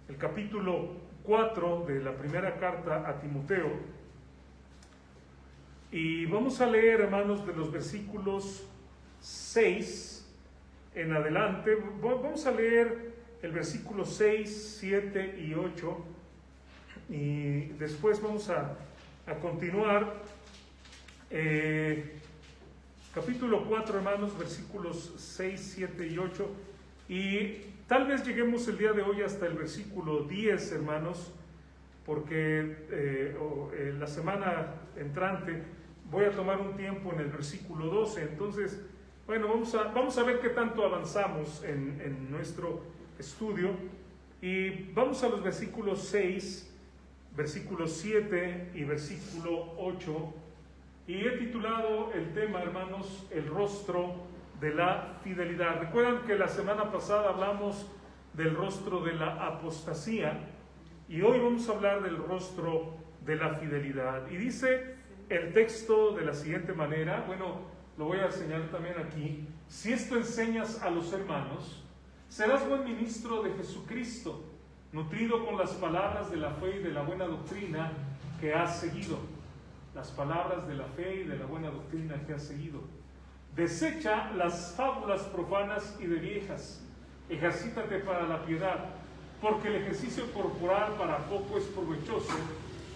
el capítulo 4 de la primera carta a Timoteo. Y vamos a leer, hermanos, de los versículos 6 en adelante. Vamos a leer el versículo 6, 7 y 8. Y después vamos a continuar. Capítulo 4, hermanos, versículos 6, 7 y 8. Y tal vez lleguemos el día de hoy hasta el versículo 10, hermanos, porque la semana entrante voy a tomar un tiempo en el versículo 12. Entonces, bueno, vamos a ver qué tanto avanzamos en nuestro estudio. Y vamos a los versículos 6, versículo 7 y versículo 8. Y he titulado el tema, hermanos, el rostro de la fidelidad. Recuerdan que la semana pasada hablamos del rostro de la apostasía y hoy vamos a hablar del rostro de la fidelidad. Y dice el texto de la siguiente manera, bueno, lo voy a enseñar también aquí: si esto enseñas a los hermanos, serás buen ministro de Jesucristo, nutrido con las palabras de la fe y de la buena doctrina que has seguido. Las palabras de la fe y de la buena doctrina que has seguido. Desecha las fábulas profanas y de viejas. Ejercítate para la piedad, porque el ejercicio corporal para poco es provechoso,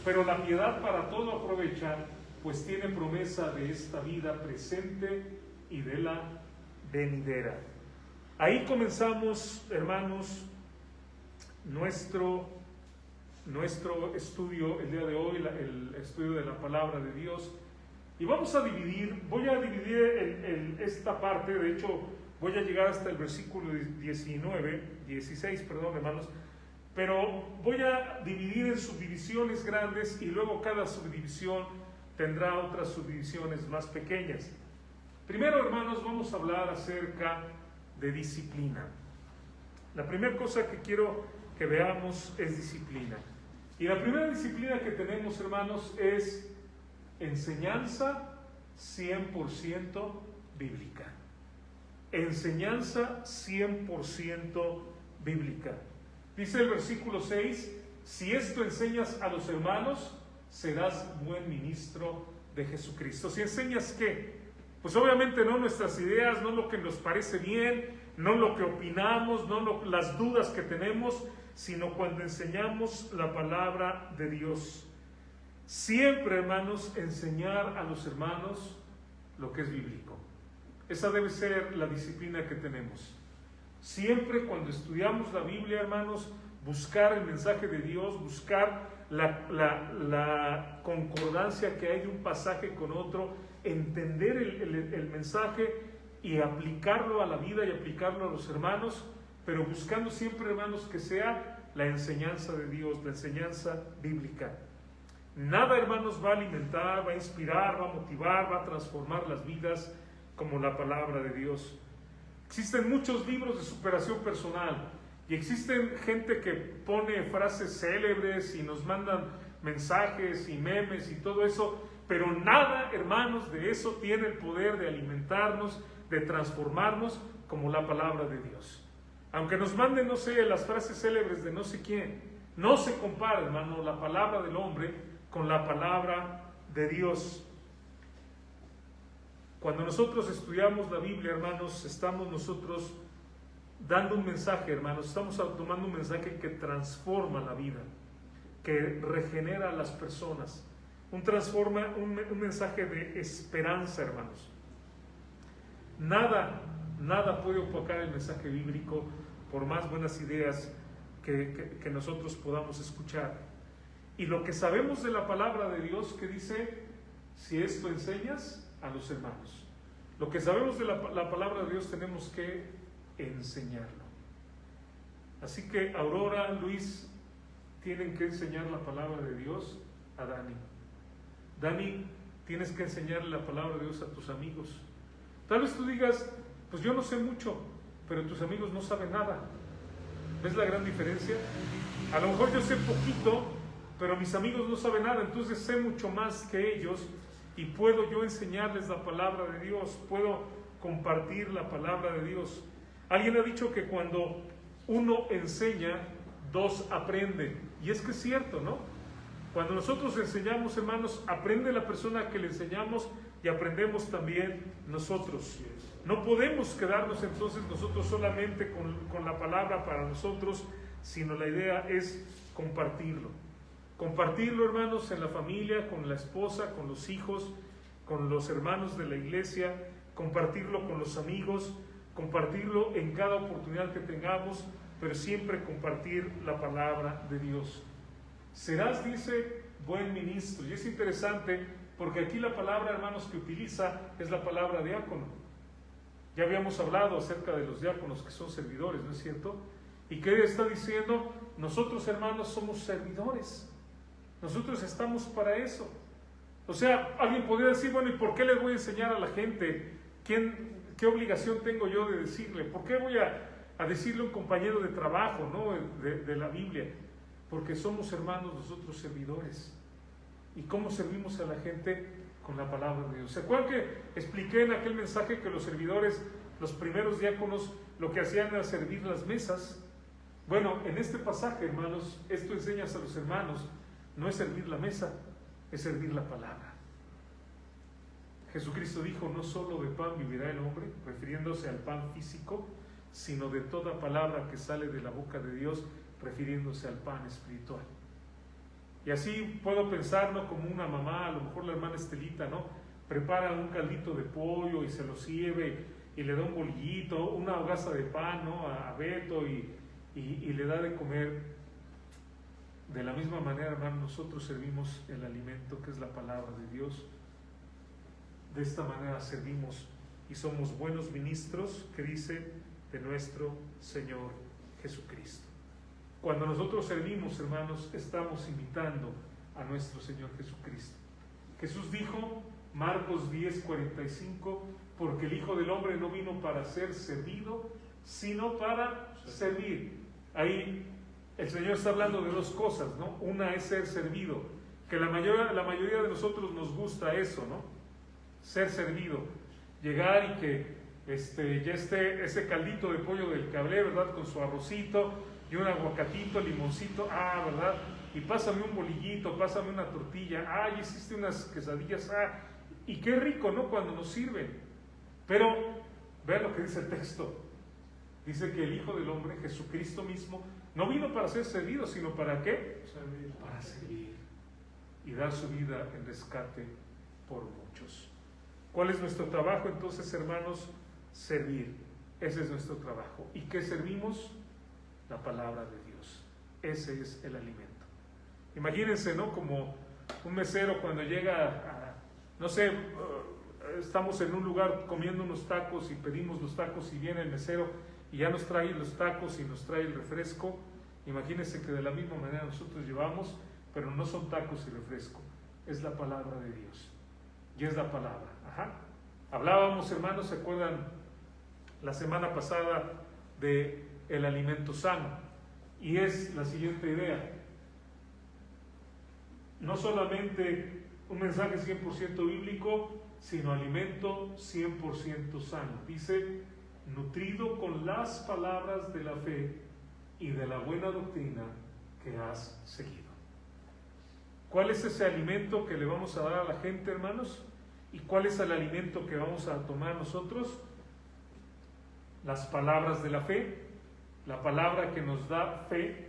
pero la piedad para todo aprovecha, pues tiene promesa de esta vida presente y de la venidera. Ahí comenzamos, hermanos, nuestro estudio el día de hoy, el estudio de la palabra de Dios. Y voy a dividir esta parte. De hecho, voy a llegar hasta el versículo 16, hermanos, pero voy a dividir en subdivisiones grandes y luego cada subdivisión tendrá otras subdivisiones más pequeñas. Primero, hermanos, vamos a hablar acerca de disciplina. La primera cosa que quiero que veamos es disciplina. Y la primera disciplina que tenemos, hermanos, es enseñanza 100% bíblica. Enseñanza 100% bíblica. Dice el versículo 6, si esto enseñas a los hermanos, serás buen ministro de Jesucristo. ¿Si enseñas qué? Pues obviamente no nuestras ideas, no lo que nos parece bien, no lo que opinamos, no las dudas que tenemos, sino cuando enseñamos la palabra de Dios. Siempre, hermanos, enseñar a los hermanos lo que es bíblico. Esa debe ser la disciplina que tenemos. Siempre cuando estudiamos la Biblia, hermanos, buscar el mensaje de Dios, buscar la concordancia que hay de un pasaje con otro, entender el mensaje y aplicarlo a la vida y aplicarlo a los hermanos, pero buscando siempre, hermanos, que sea la enseñanza de Dios, la enseñanza bíblica. Nada, hermanos, va a alimentar, va a inspirar, va a motivar, va a transformar las vidas como la palabra de Dios. Existen muchos libros de superación personal y existen gente que pone frases célebres y nos mandan mensajes y memes y todo eso, pero nada, hermanos, de eso tiene el poder de alimentarnos, de transformarnos como la palabra de Dios. Aunque nos manden, no sé, las frases célebres de no sé quién, no se compara, hermano, la palabra del hombre con la palabra de Dios. Cuando nosotros estudiamos la Biblia, hermanos, estamos nosotros dando un mensaje, hermanos, estamos tomando un mensaje que transforma la vida, que regenera a las personas, un mensaje de esperanza, hermanos. Nada puede opacar el mensaje bíblico, por más buenas ideas que nosotros podamos escuchar. Y lo que sabemos de la palabra de Dios, que dice, si esto enseñas a los hermanos. Lo que sabemos de la palabra de Dios tenemos que enseñarlo. Así que Aurora, Luis, tienen que enseñar la palabra de Dios a Dani. Dani, tienes que enseñarle la palabra de Dios a tus amigos. Tal vez tú digas, pues yo no sé mucho, pero tus amigos no saben nada. ¿Ves la gran diferencia? A lo mejor yo sé poquito, pero mis amigos no saben nada, entonces sé mucho más que ellos y puedo yo enseñarles la palabra de Dios, puedo compartir la palabra de Dios. Alguien ha dicho que cuando uno enseña, dos aprenden. Y es que es cierto, ¿no? Cuando nosotros enseñamos, hermanos, aprende la persona que le enseñamos y aprendemos también nosotros. No podemos quedarnos entonces nosotros solamente con la palabra para nosotros, sino la idea es compartirlo. Compartirlo, hermanos, en la familia, con la esposa, con los hijos, con los hermanos de la iglesia, compartirlo con los amigos, compartirlo en cada oportunidad que tengamos, pero siempre compartir la palabra de Dios. Serás, dice, buen ministro. Y es interesante porque aquí la palabra, hermanos, que utiliza es la palabra diácono. Ya habíamos hablado acerca de los diáconos que son servidores, ¿no es cierto? ¿Y qué está diciendo? Nosotros, hermanos, somos servidores. Nosotros estamos para eso. O sea, alguien podría decir, bueno, ¿y por qué les voy a enseñar a la gente? ¿Qué obligación tengo yo de decirle? ¿Por qué voy a decirle a un compañero de trabajo, ¿no? de la Biblia? Porque somos, hermanos, nosotros servidores. ¿Y cómo servimos a la gente? Con la palabra de Dios. ¿Se acuerdan que expliqué en aquel mensaje que los servidores, los primeros diáconos, lo que hacían era servir las mesas? Bueno, en este pasaje, hermanos, esto enseñas a los hermanos, no es servir la mesa, es servir la palabra. Jesucristo dijo, no solo de pan vivirá el hombre, refiriéndose al pan físico, sino de toda palabra que sale de la boca de Dios, refiriéndose al pan espiritual. Y así puedo pensar, ¿no? Como una mamá, a lo mejor la hermana Estelita, ¿no? Prepara un caldito de pollo y se lo sirve y le da un bolillito, una hogaza de pan, ¿no? A Beto y le da de comer. De la misma manera, hermano, nosotros servimos el alimento que es la palabra de Dios. De esta manera servimos y somos buenos ministros, que dice, de nuestro Señor Jesucristo. Cuando nosotros servimos, hermanos, estamos imitando a nuestro Señor Jesucristo. Jesús dijo, Marcos 10:45, porque el Hijo del Hombre no vino para ser servido, sino para servir. Ahí el Señor está hablando de dos cosas, ¿no? Una es ser servido, que la mayoría de nosotros nos gusta eso, ¿no? Ser servido. Llegar y que ya esté ese caldito de pollo del que hablé, ¿verdad? Con su arrocito y un aguacatito, limoncito, ¿verdad? Y pásame un bolillito, pásame una tortilla, y hiciste unas quesadillas, y qué rico, ¿no? Cuando nos sirven. Pero, vean lo que dice el texto. Dice que el Hijo del Hombre, Jesucristo mismo, no vino para ser servido, sino ¿para qué? Servir. Para servir y dar su vida en rescate por muchos. ¿Cuál es nuestro trabajo entonces, hermanos? Servir. Ese es nuestro trabajo. ¿Y qué servimos? La palabra de Dios. Ese es el alimento. Imagínense, ¿no? Como un mesero cuando llega no sé, estamos en un lugar comiendo unos tacos y pedimos los tacos y viene el mesero y ya nos trae los tacos y nos trae el refresco. Imagínense que de la misma manera nosotros llevamos, pero no son tacos y refresco, es la palabra de Dios. Y es la palabra. Hablábamos, hermanos, ¿se acuerdan la semana pasada de el alimento sano? Y es la siguiente idea. No solamente un mensaje 100% bíblico, sino alimento 100% sano. Dice, nutrido con las palabras de la fe y de la buena doctrina que has seguido. ¿Cuál es ese alimento que le vamos a dar a la gente, hermanos? ¿Y cuál es el alimento que vamos a tomar nosotros? Las palabras de la fe, la palabra que nos da fe.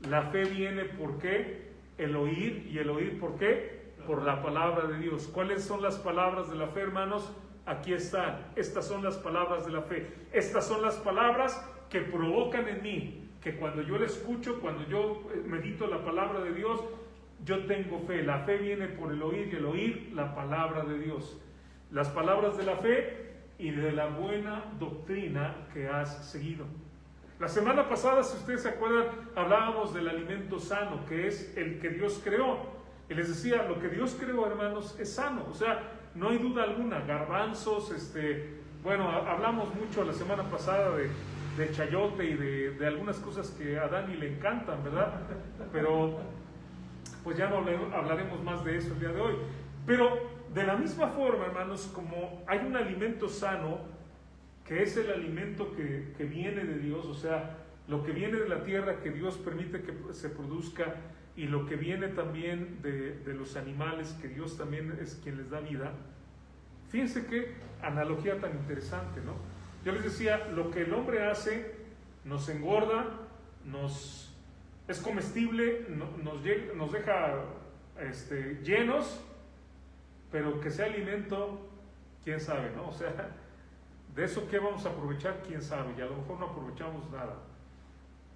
La fe viene ¿por qué? El oír, y el oír ¿por qué? Por la palabra de Dios. ¿Cuáles son las palabras de la fe, hermanos? Aquí están. Estas son las palabras de la fe. Estas son las palabras que provocan en mí, que cuando yo la escucho, cuando yo medito la palabra de Dios, yo tengo fe. La fe viene por el oír, y el oír la palabra de Dios. Las palabras de la fe y de la buena doctrina que has seguido. La semana pasada, si ustedes se acuerdan, hablábamos del alimento sano, que es el que Dios creó. Y les decía, lo que Dios creó, hermanos, es sano. O sea, no hay duda alguna. Garbanzos, hablamos mucho la semana pasada de chayote y de algunas cosas que a Dani le encantan, ¿verdad? Pero pues ya no hablaremos más de eso el día de hoy. Pero de la misma forma, hermanos, como hay un alimento sano, que es el alimento que viene de Dios, o sea, lo que viene de la tierra que Dios permite que se produzca y lo que viene también de los animales que Dios también es quien les da vida. Fíjense qué analogía tan interesante, ¿no? Yo les decía, lo que el hombre hace nos engorda, es comestible, nos deja llenos, pero que sea alimento, quién sabe, ¿no? O sea, de eso qué vamos a aprovechar, quién sabe, y a lo mejor no aprovechamos nada.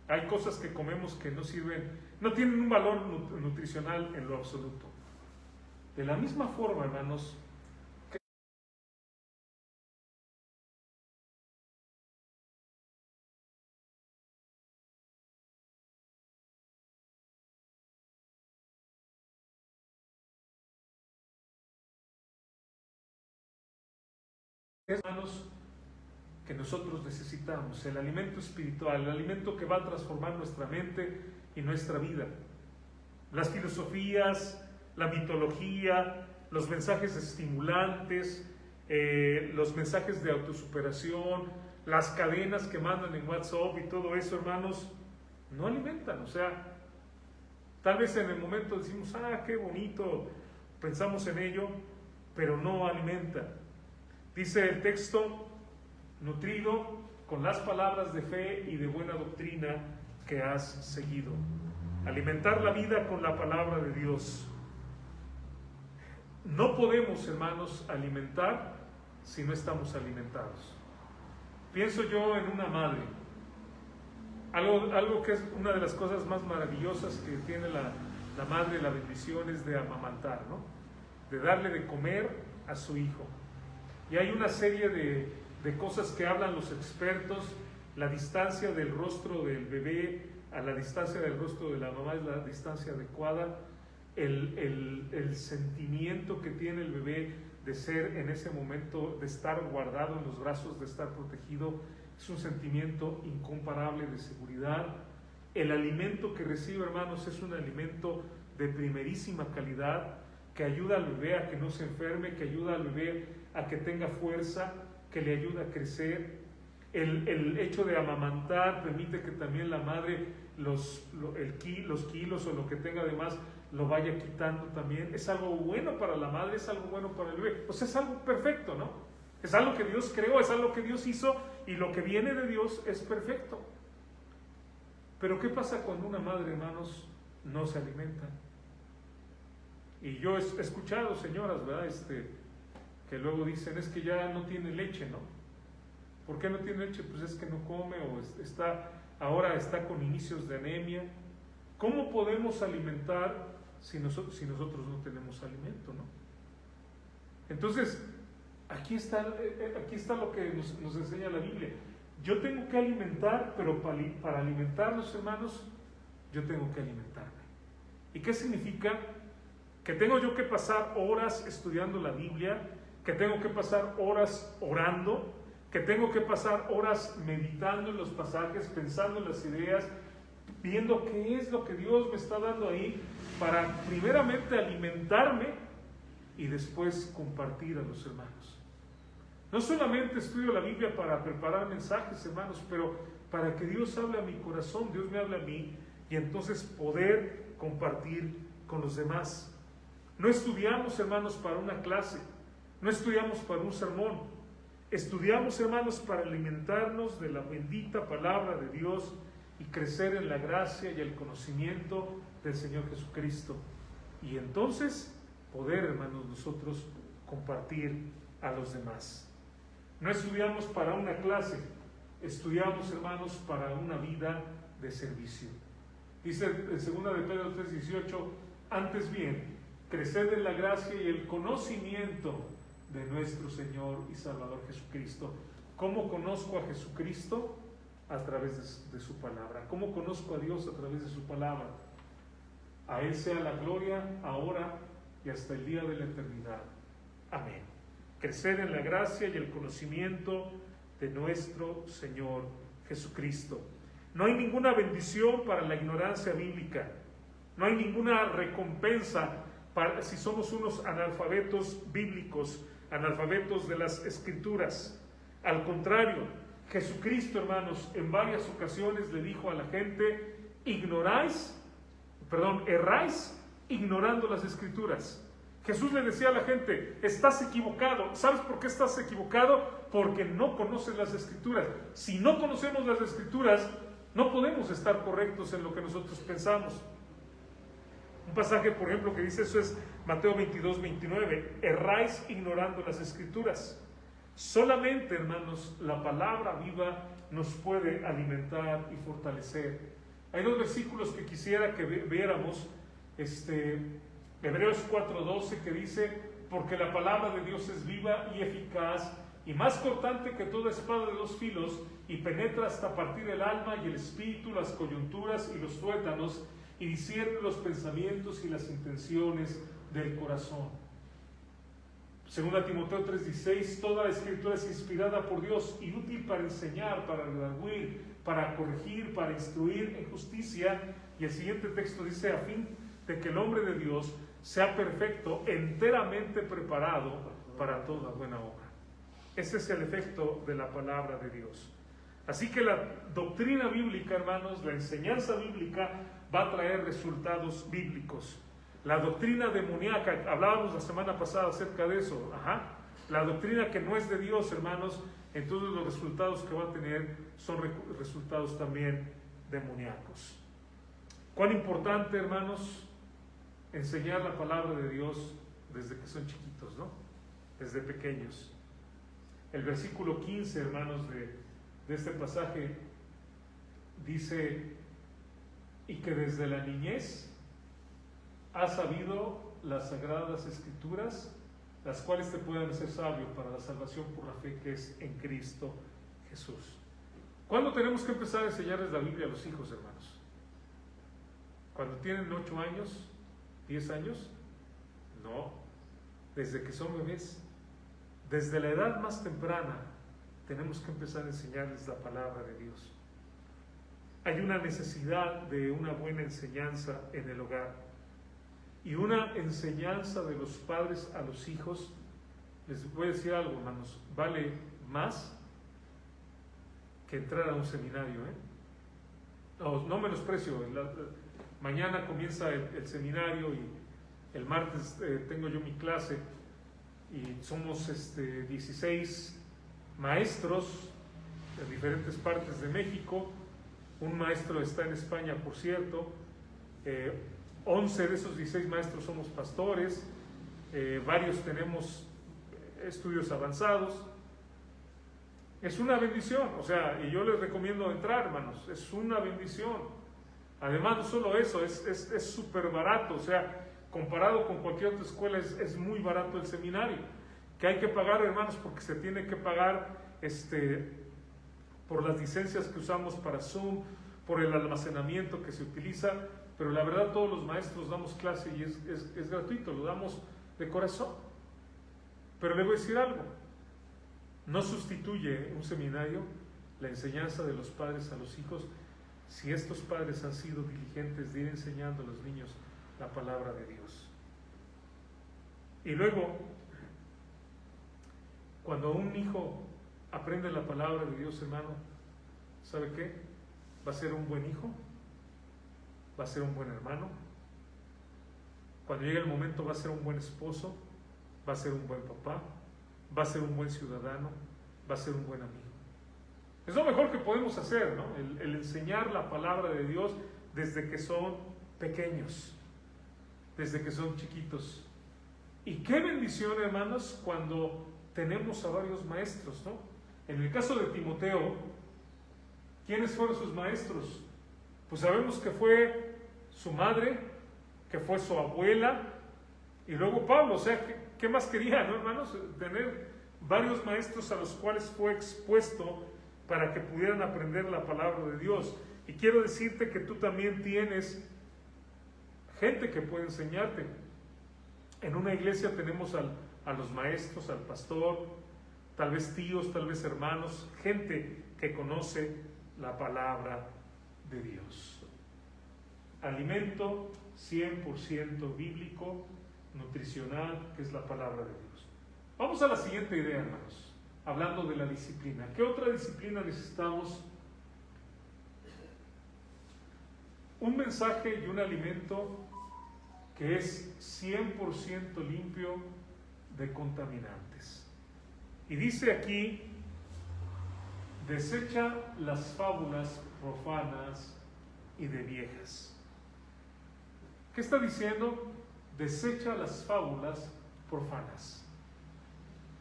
Hay cosas que comemos que no sirven, no tienen un valor nutricional en lo absoluto. De la misma forma, hermanos, hermanos, que nosotros necesitamos, el alimento espiritual, el alimento que va a transformar nuestra mente y nuestra vida. Las filosofías, la mitología, los mensajes estimulantes, los mensajes de autosuperación, las cadenas que mandan en WhatsApp y todo eso, hermanos, no alimentan. O sea, tal vez en el momento decimos, qué bonito, pensamos en ello, pero no alimenta. Dice el texto, nutrido con las palabras de fe y de buena doctrina que has seguido. Alimentar la vida con la palabra de Dios. No podemos, hermanos, alimentar si no estamos alimentados. Pienso yo en una madre. Algo que es una de las cosas más maravillosas que tiene la madre, la bendición, es de amamantar, ¿no? De darle de comer a su hijo. Y hay una serie de cosas que hablan los expertos. La distancia del rostro del bebé a la distancia del rostro de la mamá es la distancia adecuada. El sentimiento que tiene el bebé de ser en ese momento, de estar guardado en los brazos, de estar protegido, es un sentimiento incomparable de seguridad. El alimento que recibe, hermanos, es un alimento de primerísima calidad, que ayuda al bebé a que no se enferme, que ayuda al bebé a que tenga fuerza, que le ayuda a crecer. El hecho de amamantar permite que también la madre los kilos o lo que tenga de más lo vaya quitando también. Es algo bueno para la madre, es algo bueno para el bebé. Pues es algo perfecto, ¿no? Es algo que Dios creó, es algo que Dios hizo, y lo que viene de Dios es perfecto. Pero ¿qué pasa cuando una madre, hermanos, no se alimenta? Y yo he escuchado señoras, ¿verdad? Que luego dicen, es que ya no tiene leche, ¿no? ¿Por qué no tiene leche? Pues es que no come, o ahora está con inicios de anemia. ¿Cómo podemos alimentar si nosotros no tenemos alimento, ¿no? Entonces, aquí está lo que nos enseña la Biblia. Yo tengo que alimentar, pero para alimentarlos, hermanos, yo tengo que alimentarme. ¿Y qué significa? Que tengo yo que pasar horas estudiando la Biblia, que tengo que pasar horas orando, que tengo que pasar horas meditando en los pasajes, pensando en las ideas, viendo qué es lo que Dios me está dando ahí, para primeramente alimentarme y después compartir a los hermanos. No solamente estudio la Biblia para preparar mensajes, hermanos, pero para que Dios hable a mi corazón, Dios me hable a mí, y entonces poder compartir con los demás. No estudiamos, hermanos, para una clase, no estudiamos para un sermón, estudiamos, hermanos, para alimentarnos de la bendita palabra de Dios y crecer en la gracia y el conocimiento del Señor Jesucristo. Y entonces poder, hermanos, nosotros compartir a los demás. No estudiamos para una clase, estudiamos, hermanos, para una vida de servicio. Dice en 2 de Pedro 3:18, antes bien, creced en la gracia y el conocimiento de nuestro Señor y Salvador Jesucristo. ¿Cómo conozco a Jesucristo? A través de su palabra. ¿Cómo conozco a Dios? A través de su palabra. A Él sea la gloria, ahora y hasta el día de la eternidad. Amén. Crecer en la gracia y el conocimiento de nuestro Señor Jesucristo. No hay ninguna bendición para la ignorancia bíblica. No hay ninguna recompensa si somos unos analfabetos bíblicos, analfabetos de las Escrituras. Al contrario, Jesucristo, hermanos, en varias ocasiones le dijo a la gente, erráis ignorando las Escrituras. Jesús le decía a la gente, estás equivocado. ¿Sabes por qué estás equivocado? Porque no conoces las Escrituras. Si no conocemos las Escrituras, no podemos estar correctos en lo que nosotros pensamos. Un pasaje, por ejemplo, que dice eso es Mateo 22, 29. Erráis ignorando las Escrituras. Solamente, hermanos, la palabra viva nos puede alimentar y fortalecer. Hay dos versículos que quisiera que viéramos. Hebreos 4:12, que dice, porque la palabra de Dios es viva y eficaz y más cortante que toda espada de dos filos, y penetra hasta partir el alma y el espíritu, las coyunturas y los tuétanos, y discierne los pensamientos y las intenciones del corazón. Segunda Timoteo 3:16, toda la Escritura es inspirada por Dios y útil para enseñar, para redarguir, para corregir, para instruir en justicia. Y el siguiente texto dice, a fin de que el hombre de Dios sea perfecto, enteramente preparado para toda buena obra. Ese es el efecto de la palabra de Dios. Así que la doctrina bíblica, hermanos, la enseñanza bíblica va a traer resultados bíblicos. La doctrina demoníaca, hablábamos la semana pasada acerca de eso, la doctrina que no es de Dios, hermanos, entonces los resultados que va a tener son resultados también demoníacos. Cuán importante, hermanos, enseñar la palabra de Dios desde que son chiquitos, ¿no? Desde pequeños. El versículo 15, hermanos, de este pasaje dice, y que desde la niñez has sabido las sagradas Escrituras, las cuales te pueden hacer sabio para la salvación por la fe que es en Cristo Jesús. ¿Cuándo tenemos que empezar a enseñarles la Biblia a los hijos, hermanos? ¿Cuando tienen 8 años? 10 años? No, desde que son bebés. Desde la edad más temprana tenemos que empezar a enseñarles la palabra de Dios. Hay una necesidad de una buena enseñanza en el hogar. Y una enseñanza de los padres a los hijos, les voy a decir algo, hermanos, vale más que entrar a un seminario. No menosprecio. Mañana comienza el seminario y el martes tengo yo mi clase y somos 16 maestros de diferentes partes de México. Un maestro está en España, por cierto. 11 de esos 16 maestros somos pastores, varios tenemos estudios avanzados. Es una bendición, y yo les recomiendo entrar, hermanos, es una bendición. Además, no solo eso, es súper barato, comparado con cualquier otra escuela, es muy barato el seminario. Que hay que pagar, hermanos, porque se tiene que pagar por las licencias que usamos para Zoom, por el almacenamiento que se utiliza, pero la verdad todos los maestros damos clase y es gratuito, lo damos de corazón. Pero le voy a decir algo, no sustituye un seminario la enseñanza de los padres a los hijos si estos padres han sido diligentes de ir enseñando a los niños la palabra de Dios. Y luego, cuando un hijo aprende la palabra de Dios, hermano, ¿sabe qué? Va a ser un buen hijo, va a ser un buen hermano. Cuando llegue el momento va a ser un buen esposo, va a ser un buen papá, va a ser un buen ciudadano, va a ser un buen amigo. Es lo mejor que podemos hacer, ¿no? El enseñar la palabra de Dios desde que son pequeños, desde que son chiquitos. Y qué bendición, hermanos, cuando tenemos a varios maestros, ¿no? En el caso de Timoteo, ¿quiénes fueron sus maestros? Pues sabemos que fue su madre, que fue su abuela, y luego Pablo. ¿Qué más quería, no, hermanos? Tener varios maestros a los cuales fue expuesto para que pudieran aprender la palabra de Dios. Y quiero decirte que tú también tienes gente que puede enseñarte. En una iglesia tenemos a los maestros, al pastor, tal vez tíos, tal vez hermanos, gente que conoce la palabra de Dios. Alimento 100% bíblico, nutricional, que es la palabra de Dios. Vamos a la siguiente idea, hermanos. hablando de la disciplina. ¿Qué otra disciplina necesitamos? Un mensaje y un alimento que es 100% limpio de contaminantes. Y dice aquí, desecha las fábulas profanas y de viejas. ¿Qué está diciendo? Desecha las fábulas profanas.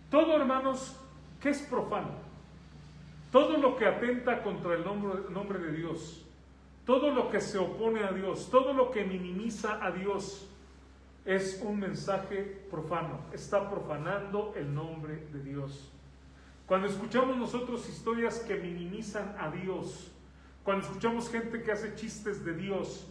Todo, hermanos, ¿qué es profano? Todo lo que atenta contra el nombre de Dios, todo lo que se opone a Dios, todo lo que minimiza a Dios, es un mensaje profano. Está profanando el nombre de Dios. Cuando escuchamos nosotros historias que minimizan a Dios, cuando escuchamos gente que hace chistes de Dios,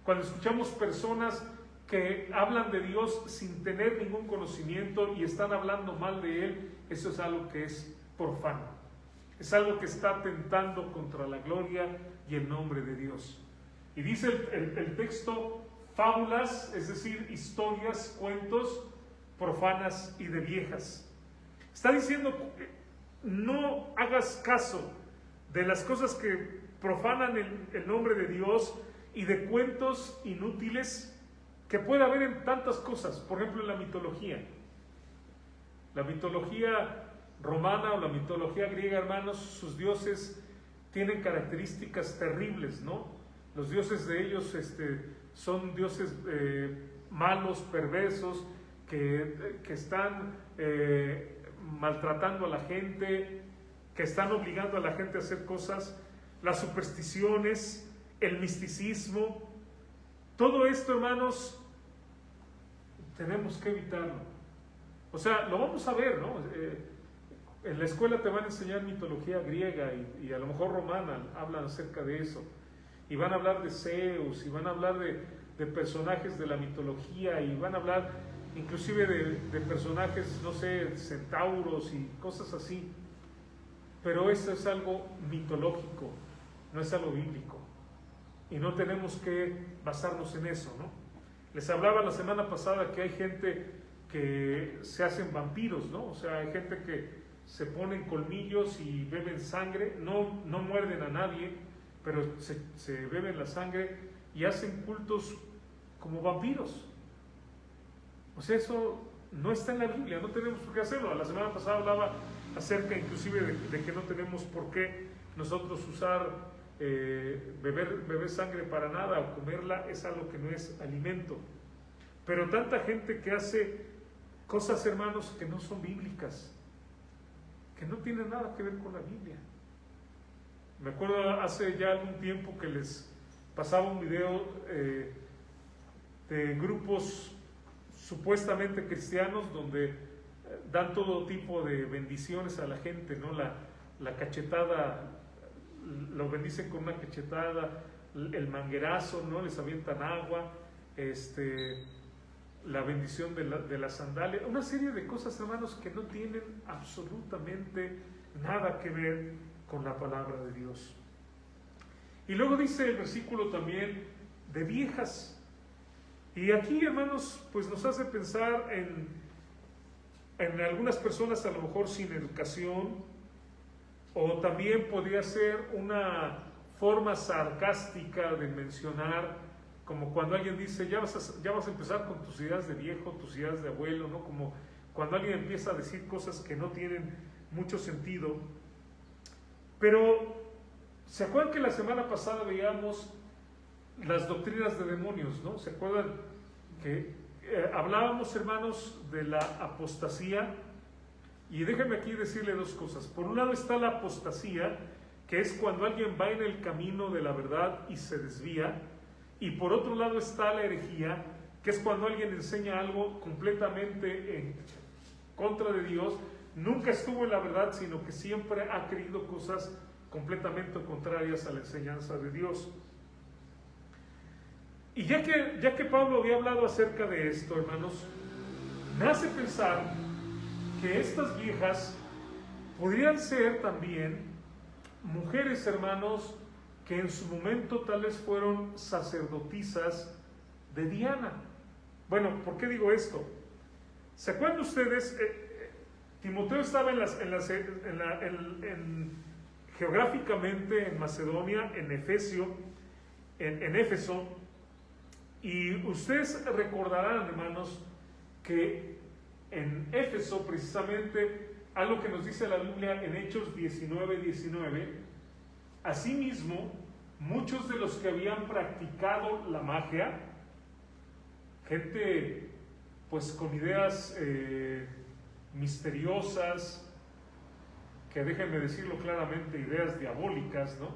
cuando escuchamos personas que hablan de Dios sin tener ningún conocimiento y están hablando mal de Él, eso es algo que es profano. Es algo que está atentando contra la gloria y el nombre de Dios. Y dice el texto, fábulas, es decir, historias, cuentos profanas y de viejas. Está diciendo, no hagas caso de las cosas que profanan el nombre de Dios y de cuentos inútiles que puede haber en tantas cosas. Por ejemplo, en la mitología. La mitología romana o la mitología griega, hermanos, sus dioses tienen características terribles, ¿no? Los dioses de ellos son dioses malos, perversos, que están maltratando a la gente, que están obligando a la gente a hacer cosas. Las supersticiones, el misticismo, todo esto, hermanos, tenemos que evitarlo. O sea, lo vamos a ver, ¿no? En la escuela te van a enseñar mitología griega y a lo mejor romana, hablan acerca de eso. Y van a hablar de Zeus, y van a hablar de personajes de la mitología, y van a hablar inclusive de personajes, no sé, centauros y cosas así. Pero eso es algo mitológico, no es algo bíblico. Y no tenemos que basarnos en eso, ¿no? Les hablaba la semana pasada que hay gente que se hacen vampiros, ¿no? O sea, hay gente que se ponen colmillos y beben sangre, no muerden a nadie, pero se beben la sangre y hacen cultos como vampiros. O sea, eso no está en la Biblia, no tenemos por qué hacerlo. La semana pasada hablaba acerca inclusive de que no tenemos por qué nosotros usar, beber sangre para nada o comerla, es algo que no es alimento. Pero tanta gente que hace cosas, hermanos, que no son bíblicas, que no tienen nada que ver con la Biblia. Me acuerdo hace ya algún tiempo que les pasaba un video de grupos supuestamente cristianos donde dan todo tipo de bendiciones a la gente, ¿no? La cachetada, lo bendicen con una cachetada, el manguerazo, ¿no? Les avientan agua, la bendición de la sandalia, una serie de cosas, hermanos, que no tienen absolutamente nada que ver con la palabra de Dios. Y luego dice el versículo también de viejas. Y aquí, hermanos, pues nos hace pensar en algunas personas a lo mejor sin educación, o también podría ser una forma sarcástica de mencionar, como cuando alguien dice, ya vas a empezar con tus ideas de viejo, tus ideas de abuelo, ¿no? Como cuando alguien empieza a decir cosas que no tienen mucho sentido. Pero, ¿se acuerdan que la semana pasada veíamos las doctrinas de demonios, ¿no? ¿Se acuerdan que hablábamos, hermanos, de la apostasía? Y déjenme aquí decirle dos cosas. Por un lado está la apostasía, que es cuando alguien va en el camino de la verdad y se desvía. Y por otro lado está la herejía, que es cuando alguien enseña algo completamente en contra de Dios, nunca estuvo en la verdad, sino que siempre ha creído cosas completamente contrarias a la enseñanza de Dios. Y ya que Pablo había hablado acerca de esto, hermanos, me hace pensar que estas viejas podrían ser también mujeres, hermanos, que en su momento tal vez fueron sacerdotisas de Diana. Bueno, ¿por qué digo esto? ¿Se acuerdan ustedes? Timoteo estaba geográficamente en Macedonia, en Éfeso, y ustedes recordarán, hermanos, que en Éfeso, precisamente, algo que nos dice la Biblia en Hechos 19:19, asimismo, muchos de los que habían practicado la magia, gente pues con ideas misteriosas, que déjenme decirlo claramente, ideas diabólicas, ¿no?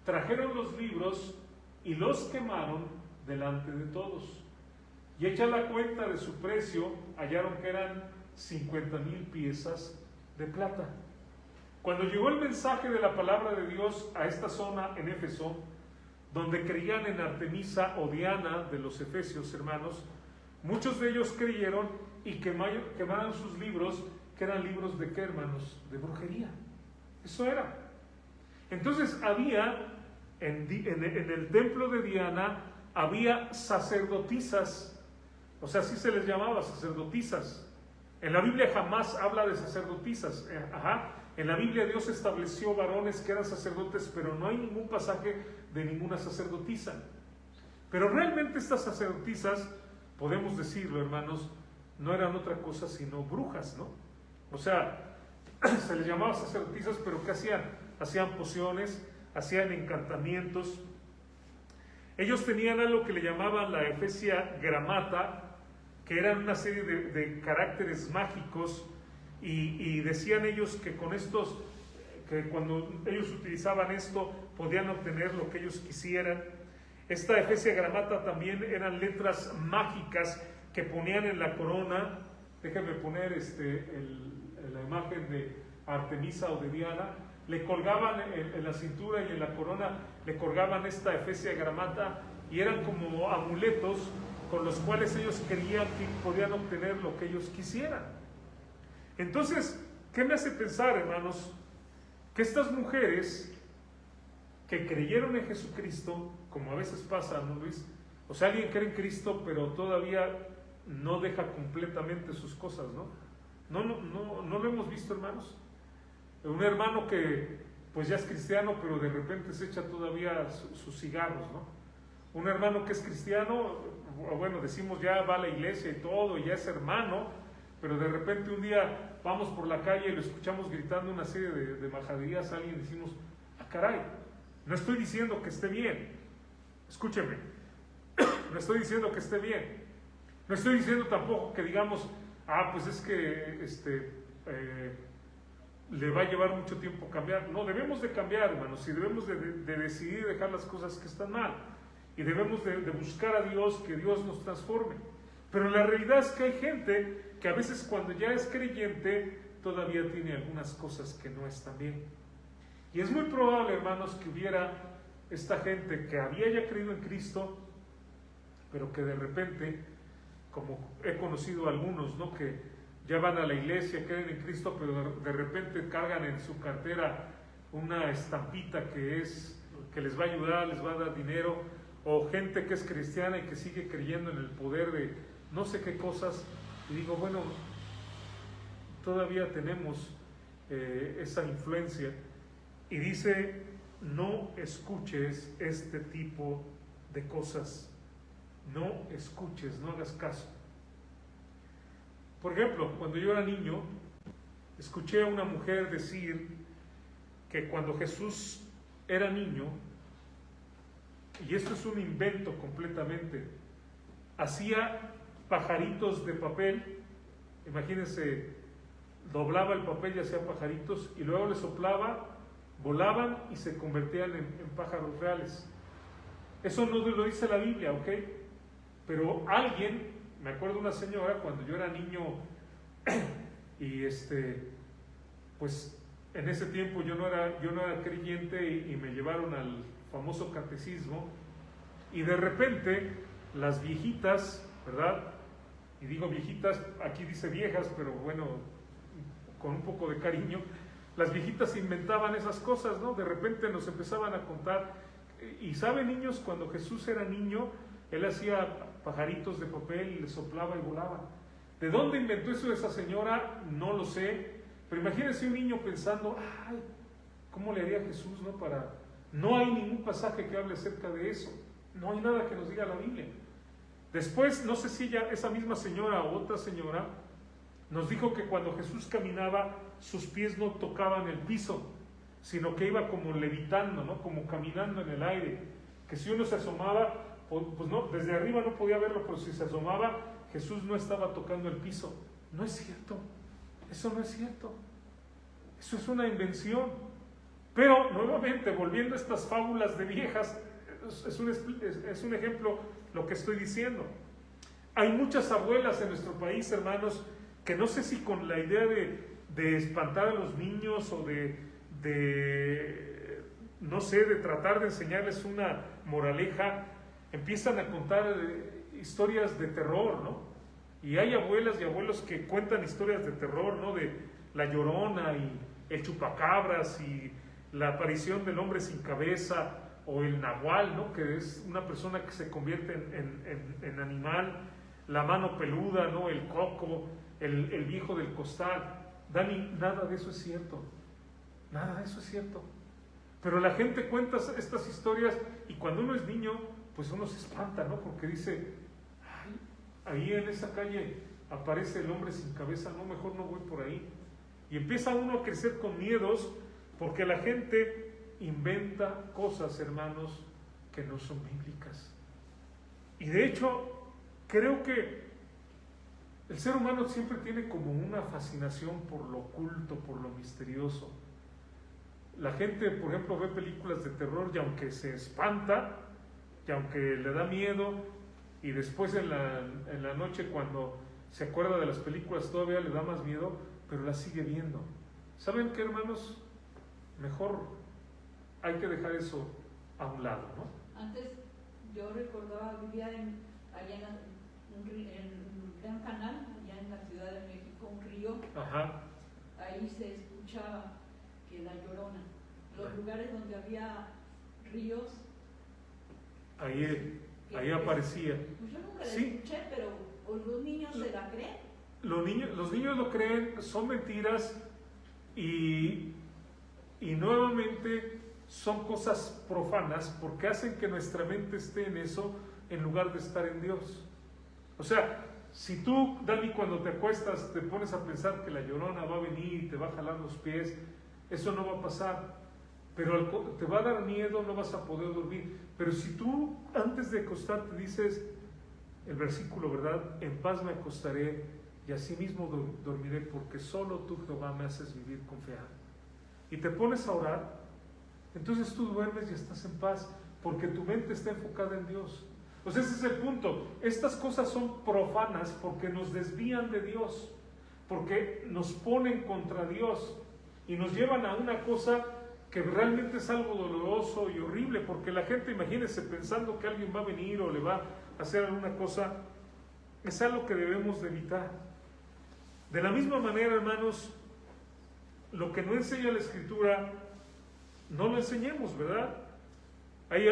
Trajeron los libros y los quemaron delante de todos. Y hecha la cuenta de su precio, hallaron que eran 50,000 piezas de plata. Cuando llegó el mensaje de la palabra de Dios a esta zona en Éfeso, donde creían en Artemisa o Diana de los efesios, hermanos, muchos de ellos creyeron y quemaron sus libros, que eran libros de ¿qué, hermanos? De brujería. Eso era. Entonces había, en el templo de Diana, había sacerdotisas, o sea, así se les llamaba, sacerdotisas. En la Biblia jamás habla de sacerdotisas. En la Biblia Dios estableció varones que eran sacerdotes, pero no hay ningún pasaje de ninguna sacerdotisa. Pero realmente estas sacerdotisas, podemos decirlo, hermanos, no eran otra cosa sino brujas, ¿no? O sea, se les llamaba sacerdotisas, pero ¿qué hacían? Hacían pociones, hacían encantamientos. Ellos tenían algo que le llamaban la Efesia Gramata, que eran una serie de caracteres mágicos, y decían ellos que con estos, que cuando ellos utilizaban esto, podían obtener lo que ellos quisieran. Esta Efesia Gramata también eran letras mágicas que ponían en la corona. Déjenme poner la imagen de Artemisa o de Diana. Le colgaban en la cintura y en la corona, le colgaban esta Efesia Gramata, y eran como amuletos con los cuales ellos creían que podían obtener lo que ellos quisieran. Entonces, ¿qué me hace pensar, hermanos? Que estas mujeres que creyeron en Jesucristo, como a veces pasa, ¿no, Luis? O sea, alguien cree en Cristo, pero todavía no deja completamente sus cosas, ¿no? No lo hemos visto, hermanos. Un hermano que pues ya es cristiano, pero de repente se echa todavía sus cigarros, ¿no? Un hermano que es cristiano, bueno, decimos ya va a la iglesia y todo, y ya es hermano, pero de repente un día vamos por la calle y lo escuchamos gritando una serie de majaderías a alguien, y decimos, ah, caray, no estoy diciendo que esté bien, escúcheme, no estoy diciendo que esté bien, no estoy diciendo tampoco que digamos, ah, pues es que le va a llevar mucho tiempo cambiar. No, debemos de cambiar, hermanos, y debemos de decidir dejar las cosas que están mal, y debemos de buscar a Dios, que Dios nos transforme. Pero la realidad es que hay gente que a veces cuando ya es creyente todavía tiene algunas cosas que no están bien. Y es muy probable, hermanos, que hubiera esta gente que había ya creído en Cristo, pero que de repente, como he conocido algunos, ¿no?, que ya van a la iglesia, creen en Cristo, pero de repente cargan en su cartera una estampita que les va a ayudar, les va a dar dinero, o gente que es cristiana y que sigue creyendo en el poder de no sé qué cosas, y digo, bueno, todavía tenemos esa influencia. Y dice, no escuches este tipo de cosas, no escuches, no hagas caso. Por ejemplo, cuando yo era niño, escuché a una mujer decir que cuando Jesús era niño, y esto es un invento completamente, hacía pajaritos de papel, imagínense, doblaba el papel y hacía pajaritos, y luego le soplaba, volaban y se convertían en pájaros reales. Eso no lo dice la Biblia, ¿ok? Pero alguien, me acuerdo una señora cuando yo era niño, y pues en ese tiempo yo no era creyente, y me llevaron al famoso catecismo, y de repente las viejitas, ¿verdad? Y digo viejitas, aquí dice viejas, pero bueno, con un poco de cariño, las viejitas inventaban esas cosas, ¿no? De repente nos empezaban a contar, y saben, niños, cuando Jesús era niño, él hacía pajaritos de papel y les soplaba y volaba. ¿De dónde inventó eso esa señora? No lo sé. Pero imagínense un niño pensando, ay, ¿cómo le haría Jesús, no? No hay ningún pasaje que hable acerca de eso. No hay nada que nos diga la Biblia. Después, no sé si esa misma señora o otra señora, nos dijo que cuando Jesús caminaba, sus pies no tocaban el piso, sino que iba como levitando, ¿no? Como caminando en el aire. Que si uno se asomaba, pues no, desde arriba no podía verlo, pero si se asomaba, Jesús no estaba tocando el piso. No es cierto. Eso no es cierto. Eso es una invención. Pero, nuevamente, volviendo a estas fábulas de viejas, es un ejemplo lo que estoy diciendo. Hay muchas abuelas en nuestro país, hermanos, que no sé si con la idea de espantar a los niños o no sé, de tratar de enseñarles una moraleja, empiezan a contar historias de terror, ¿no? Y hay abuelas y abuelos que cuentan historias de terror, ¿no? De La Llorona y el Chupacabras y la aparición del hombre sin cabeza o el Nahual, ¿no? Que es una persona que se convierte en animal, la mano peluda, ¿no? El Coco, el viejo del costal. Dani, nada de eso es cierto. Nada de eso es cierto. Pero la gente cuenta estas historias y cuando uno es niño, pues uno se espanta, ¿no? Porque dice, ay, ahí en esa calle aparece el hombre sin cabeza, no, mejor no voy por ahí. Y empieza uno a crecer con miedos porque la gente inventa cosas, hermanos, que no son bíblicas. Y de hecho, creo que el ser humano siempre tiene como una fascinación por lo oculto, por lo misterioso. La gente, por ejemplo, ve películas de terror y aunque se espanta, y aunque le da miedo, y después en la noche cuando se acuerda de las películas todavía le da más miedo, pero las sigue viendo. ¿Saben qué, hermanos? Mejor hay que dejar eso a un lado, ¿no? Antes yo recordaba, vivía allá en Gran Canal, allá en la Ciudad de México, un río. Ajá. Ahí se escuchaba que La Llorona, los lugares donde había ríos. Ahí aparecía. Pues yo nunca la Sí. escuché, pero los niños se la creen. Los niños lo creen, son mentiras y nuevamente son cosas profanas porque hacen que nuestra mente esté en eso en lugar de estar en Dios. O sea, si tú, Dani, cuando te acuestas te pones a pensar que la Llorona va a venir y te va a jalar los pies, eso no va a pasar. Pero te va a dar miedo, no vas a poder dormir. Pero si tú antes de acostarte dices el versículo, ¿verdad? En paz me acostaré y asimismo dormiré porque solo tú, Jehová, me haces vivir confiado. Y te pones a orar, entonces tú duermes y estás en paz porque tu mente está enfocada en Dios. Pues ese es el punto. Estas cosas son profanas porque nos desvían de Dios, porque nos ponen contra Dios y nos llevan a una cosa que realmente es algo doloroso y horrible, porque la gente, imagínense, pensando que alguien va a venir o le va a hacer alguna cosa, es algo que debemos de evitar. De la misma manera, hermanos, lo que no enseña la Escritura, no lo enseñemos, ¿verdad? Hay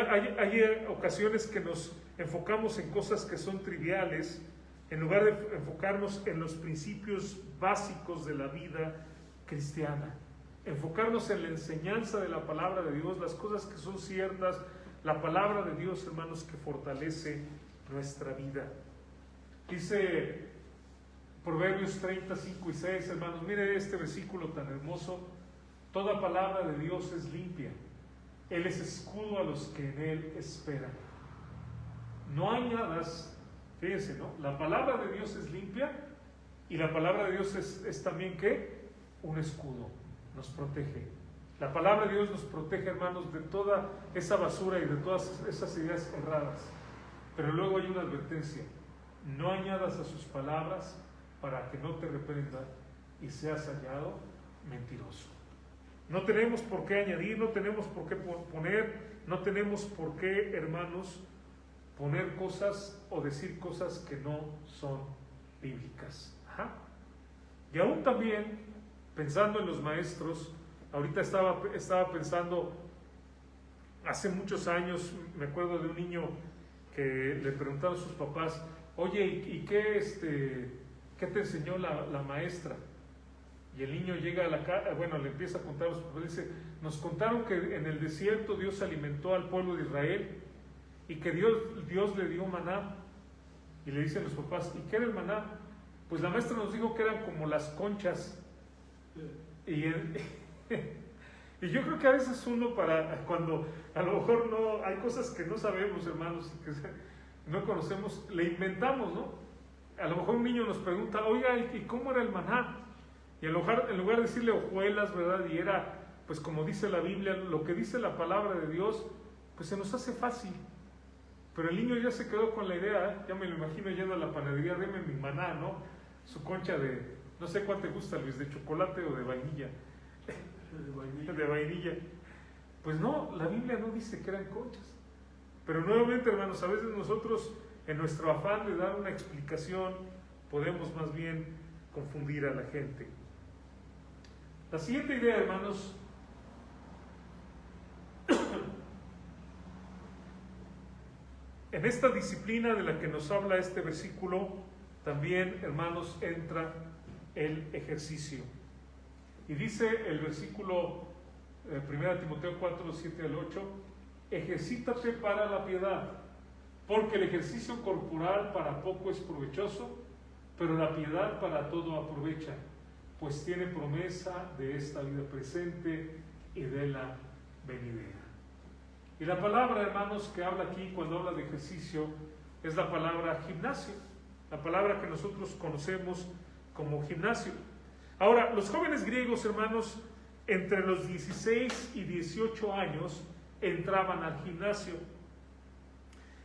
ocasiones que nos enfocamos en cosas que son triviales, en lugar de enfocarnos en los principios básicos de la vida cristiana. Enfocarnos en la enseñanza de la palabra de Dios, las cosas que son ciertas, la palabra de Dios, hermanos, que fortalece nuestra vida. Dice Proverbios 35 y 6, hermanos, mire este versículo tan hermoso: toda palabra de Dios es limpia, Él es escudo a los que en Él esperan. No añadas, fíjense, ¿no? La palabra de Dios es limpia y la palabra de Dios es también, ¿qué? Un escudo, nos protege. La palabra de Dios nos protege, hermanos, de toda esa basura y de todas esas ideas erradas. Pero luego hay una advertencia: no añadas a sus palabras para que no te reprenda y seas hallado mentiroso. No tenemos por qué añadir, no tenemos por qué poner, no tenemos por qué, hermanos, poner cosas o decir cosas que no son bíblicas. Ajá. Y aún también, pensando en los maestros, ahorita estaba pensando, hace muchos años, me acuerdo de un niño que le preguntaron a sus papás: oye, ¿y ¿qué te enseñó la maestra? Y el niño llega a la casa, bueno, le empieza a contar a los papás, dice, nos contaron que en el desierto Dios alimentó al pueblo de Israel y que Dios le dio maná. Y le dicen los papás, ¿y qué era el maná? Pues la maestra nos dijo que eran como las conchas. Y yo creo que a veces uno cuando a lo mejor no, hay cosas que no sabemos, hermanos, y que no conocemos, le inventamos, ¿no? A lo mejor un niño nos pregunta, oiga, ¿y cómo era el maná? Y en lugar de decirle hojuelas, ¿verdad? Y era, pues como dice la Biblia, lo que dice la palabra de Dios, pues se nos hace fácil. Pero el niño ya se quedó con la idea, ya me lo imagino yendo a la panadería, deme mi maná, ¿no? Su concha de, no sé cuál te gusta, Luis, de chocolate o de vainilla. De vainilla. Pues no, la Biblia no dice que eran conchas. Pero nuevamente, hermanos, a veces nosotros, en nuestro afán de dar una explicación, podemos más bien confundir a la gente. La siguiente idea, hermanos, en esta disciplina de la que nos habla este versículo, también, hermanos, entra el ejercicio. Y dice el versículo 1 Timoteo 4, 7 al 8, ejercítate para la piedad, porque el ejercicio corporal para poco es provechoso, pero la piedad para todo aprovecha, pues tiene promesa de esta vida presente y de la venidera. Y la palabra, hermanos, que habla aquí cuando habla de ejercicio es la palabra gimnasio, la palabra que nosotros conocemos como gimnasio. Ahora, los jóvenes griegos, hermanos, entre los 16 y 18 años entraban al gimnasio.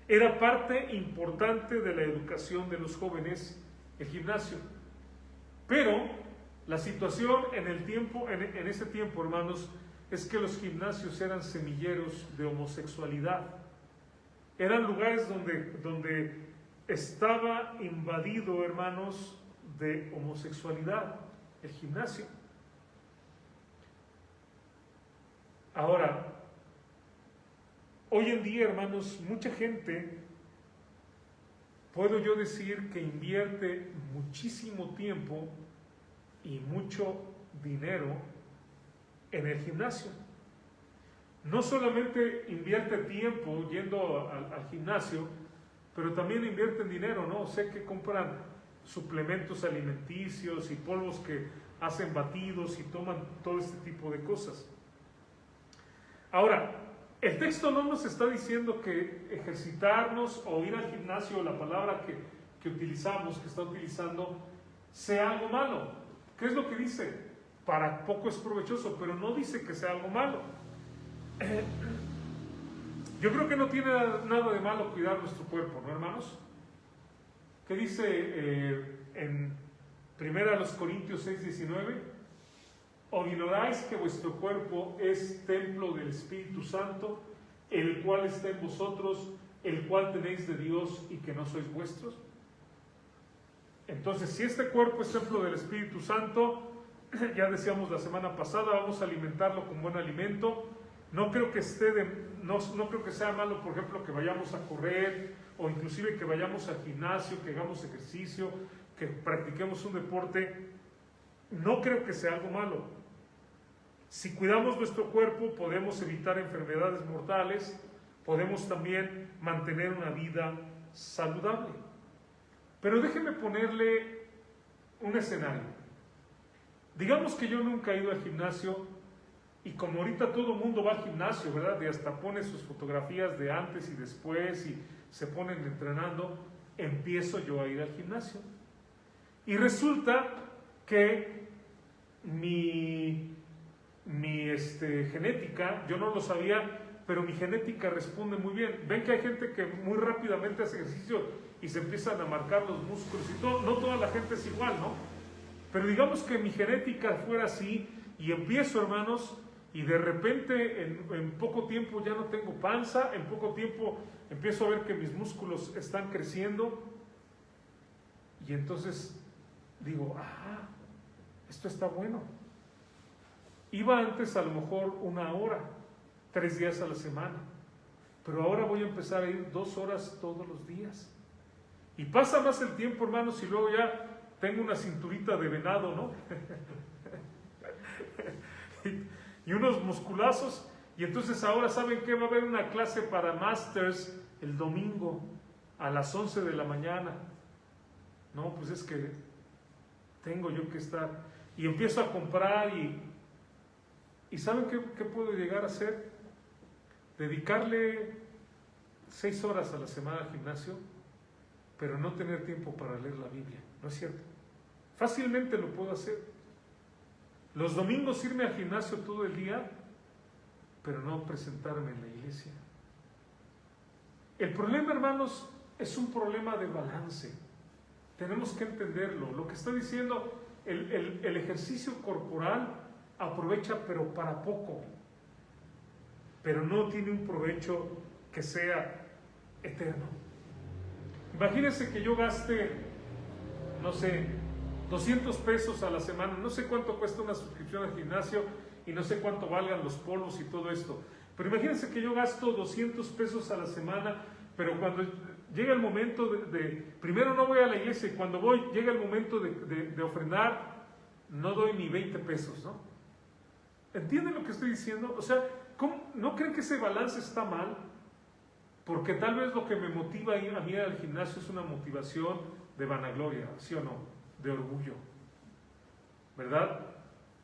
Era parte importante de la educación de los jóvenes el gimnasio. Pero la situación en ese tiempo, hermanos, es que los gimnasios eran semilleros de homosexualidad. Eran lugares donde estaba invadido, hermanos, de homosexualidad, el gimnasio. Ahora, hoy en día, hermanos, mucha gente, puedo yo decir que invierte muchísimo tiempo y mucho dinero en el gimnasio. No solamente invierte tiempo yendo al gimnasio, pero también invierten dinero, ¿no? Sé que compran suplementos alimenticios y polvos que hacen batidos y toman todo este tipo de cosas. Ahora, el texto no nos está diciendo que ejercitarnos o ir al gimnasio, la palabra que utilizamos, que está utilizando, sea algo malo. ¿Qué es lo que dice? Para poco es provechoso, pero no dice que sea algo malo. Yo creo que no tiene nada de malo cuidar nuestro cuerpo, ¿no, hermanos? ¿Qué dice en 1 Corintios 6:19? ¿O ignoráis que vuestro cuerpo es templo del Espíritu Santo, el cual está en vosotros, el cual tenéis de Dios y que no sois vuestros? Entonces, si este cuerpo es templo del Espíritu Santo, ya decíamos la semana pasada, vamos a alimentarlo con buen alimento. No creo que no creo que sea malo, por ejemplo, que vayamos a correr, o inclusive que vayamos al gimnasio, que hagamos ejercicio, que practiquemos un deporte. No creo que sea algo malo. Si cuidamos nuestro cuerpo, podemos evitar enfermedades mortales, podemos también mantener una vida saludable. Pero déjeme ponerle un escenario. Digamos que yo nunca he ido al gimnasio y como ahorita todo el mundo va al gimnasio, ¿verdad? Y hasta pone sus fotografías de antes y después y se ponen entrenando, empiezo yo a ir al gimnasio. Y resulta que mi genética, yo no lo sabía, pero mi genética responde muy bien. Ven que hay gente que muy rápidamente hace ejercicio y se empiezan a marcar los músculos y todo. No toda la gente es igual, ¿no? Pero digamos que mi genética fuera así y empiezo, hermanos, y de repente en poco tiempo ya no tengo panza, en poco tiempo empiezo a ver que mis músculos están creciendo y entonces digo, esto está bueno. Iba antes a lo mejor 1 hora, 3 días a la semana, pero ahora voy a empezar a ir 2 horas todos los días. Y pasa más el tiempo, hermanos, y luego ya tengo una cinturita de venado, ¿no? y unos musculazos. Y entonces ahora saben que va a haber una clase para Masters el domingo a las 11 de la mañana. No, pues es que tengo yo que estar. Y empiezo a comprar y ¿saben qué puedo llegar a hacer? Dedicarle 6 horas a la semana al gimnasio, pero no tener tiempo para leer la Biblia. ¿No es cierto? Fácilmente lo puedo hacer. Los domingos irme al gimnasio todo el día, pero no presentarme en la iglesia. El problema, hermanos, es un problema de balance. Tenemos que entenderlo. Lo que está diciendo, el ejercicio corporal aprovecha, pero para poco. Pero no tiene un provecho que sea eterno. Imagínense que yo gaste, no sé, 200 pesos a la semana. No sé cuánto cuesta una suscripción al gimnasio y no sé cuánto valgan los polvos y todo esto. Pero imagínense que yo gasto 200 pesos a la semana, pero cuando llega el momento primero no voy a la iglesia, y cuando llega el momento de ofrendar, no doy ni 20 pesos, ¿no? ¿Entienden lo que estoy diciendo? O sea, ¿no creen que ese balance está mal? Porque tal vez lo que me motiva a mí al gimnasio es una motivación de vanagloria, ¿sí o no? De orgullo, ¿verdad?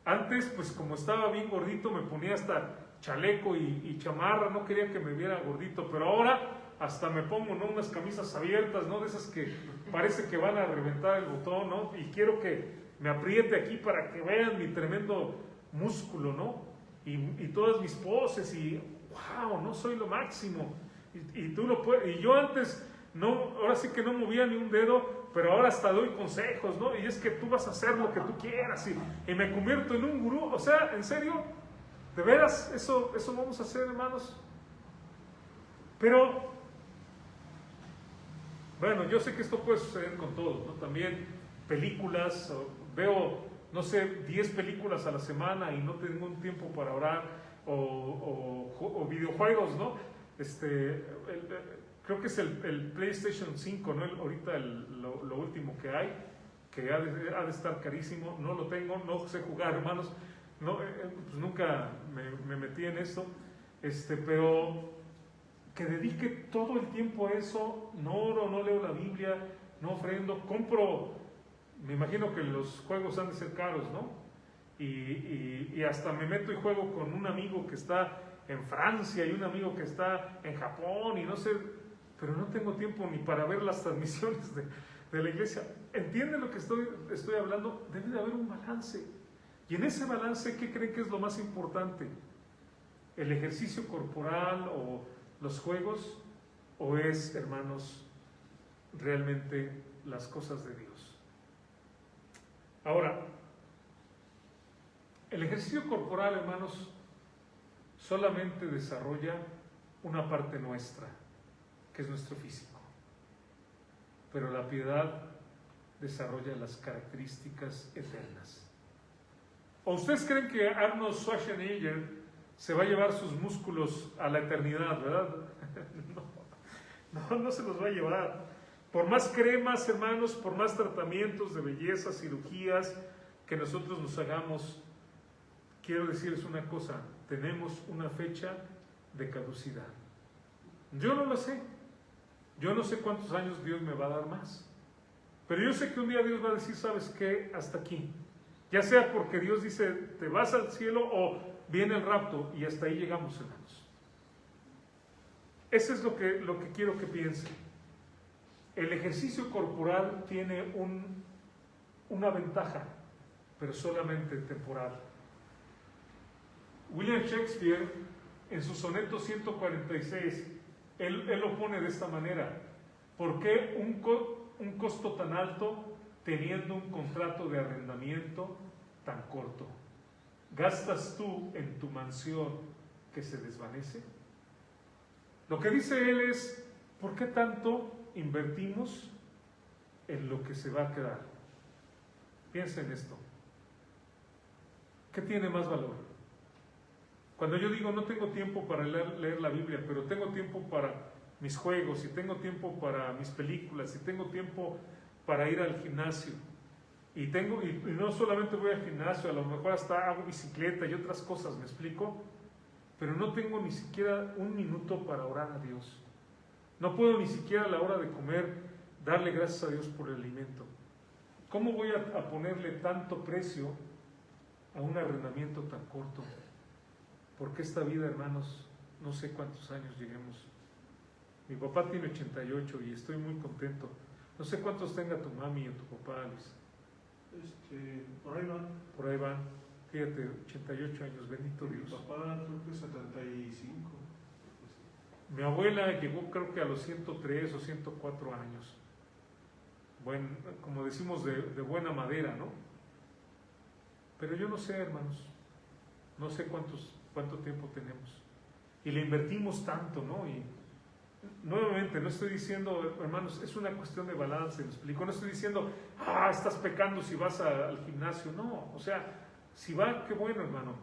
Antes, pues como estaba bien gordito, me ponía hasta chaleco y chamarra, no quería que me viera gordito, pero ahora hasta me pongo, ¿no?, unas camisas abiertas, ¿no?, de esas que parece que van a reventar el botón, ¿no?, y quiero que me apriete aquí para que vean mi tremendo músculo, ¿no?, y todas mis poses, y wow, no soy lo máximo, y tú lo puedes, y yo antes, no, ahora sí que no movía ni un dedo, pero ahora hasta doy consejos, ¿no?, y es que tú vas a hacer lo que tú quieras, y me convierto en un gurú. O sea, en serio, de veras, eso vamos a hacer, hermanos. Pero bueno, yo sé que esto puede suceder con todos, ¿no? También películas, veo, no sé, 10 películas a la semana y no tengo un tiempo para orar, o videojuegos, ¿no? Creo que es el PlayStation 5, ¿no? Ahorita lo último que hay, que ha de estar carísimo. No lo tengo, no sé jugar, hermanos. No, pues nunca me metí en eso. Pero que dedique todo el tiempo a eso. No oro, no leo la Biblia, no ofrendo, compro. Me imagino que los juegos han de ser caros, ¿no? Y hasta me meto y juego con un amigo que está en Francia y un amigo que está en Japón y no sé, pero no tengo tiempo ni para ver las transmisiones de la iglesia. ¿Entienden lo que estoy hablando? Debe de haber un balance. Y en ese balance, ¿qué creen que es lo más importante? ¿El ejercicio corporal o los juegos? ¿O es, hermanos, realmente las cosas de Dios? Ahora, el ejercicio corporal, hermanos, solamente desarrolla una parte nuestra, que es nuestro físico. Pero la piedad desarrolla las características eternas. ¿O ustedes creen que Arnold Schwarzenegger se va a llevar sus músculos a la eternidad, verdad? No se los va a llevar. Por más cremas, hermanos, por más tratamientos de belleza, cirugías que nosotros nos hagamos, quiero decirles una cosa, tenemos una fecha de caducidad. Yo no lo sé. Yo no sé cuántos años Dios me va a dar más. Pero yo sé que un día Dios va a decir, ¿sabes qué? Hasta aquí. Ya sea porque Dios dice, te vas al cielo, o viene el rapto, y hasta ahí llegamos, hermanos. Eso es lo que quiero que piensen. El ejercicio corporal tiene una ventaja, pero solamente temporal. William Shakespeare, en su soneto 146, él lo pone de esta manera: ¿por qué un costo tan alto teniendo un contrato de arrendamiento tan corto? ¿Gastas tú en tu mansión que se desvanece? Lo que dice él es, ¿por qué tanto invertimos en lo que se va a quedar? Piensa en esto. ¿Qué tiene más valor? Cuando yo digo no tengo tiempo para leer la Biblia, pero tengo tiempo para mis juegos, y tengo tiempo para mis películas, y tengo tiempo para ir al gimnasio, Y no solamente voy al gimnasio, a lo mejor hasta hago bicicleta y otras cosas, ¿me explico? Pero no tengo ni siquiera un minuto para orar a Dios. No puedo ni siquiera a la hora de comer darle gracias a Dios por el alimento. ¿Cómo voy a ponerle tanto precio a un arrendamiento tan corto? Porque esta vida, hermanos, no sé cuántos años lleguemos. Mi papá tiene 88 y estoy muy contento. No sé cuántos tenga tu mami o tu papá, Luis. Por ahí van. Por ahí van. Fíjate, 88 años, bendito Mi Dios. papá creo que 75. Mi abuela llegó creo que a los 103 o 104 años. Bueno, como decimos, de buena madera, ¿no? Pero yo no sé, hermanos. No sé cuánto tiempo tenemos. Y le invertimos tanto, ¿no? Y nuevamente, no estoy diciendo, hermanos, es una cuestión de balance, ¿me explico? No estoy diciendo, estás pecando si vas al gimnasio. No, o sea, si va, qué bueno, hermano.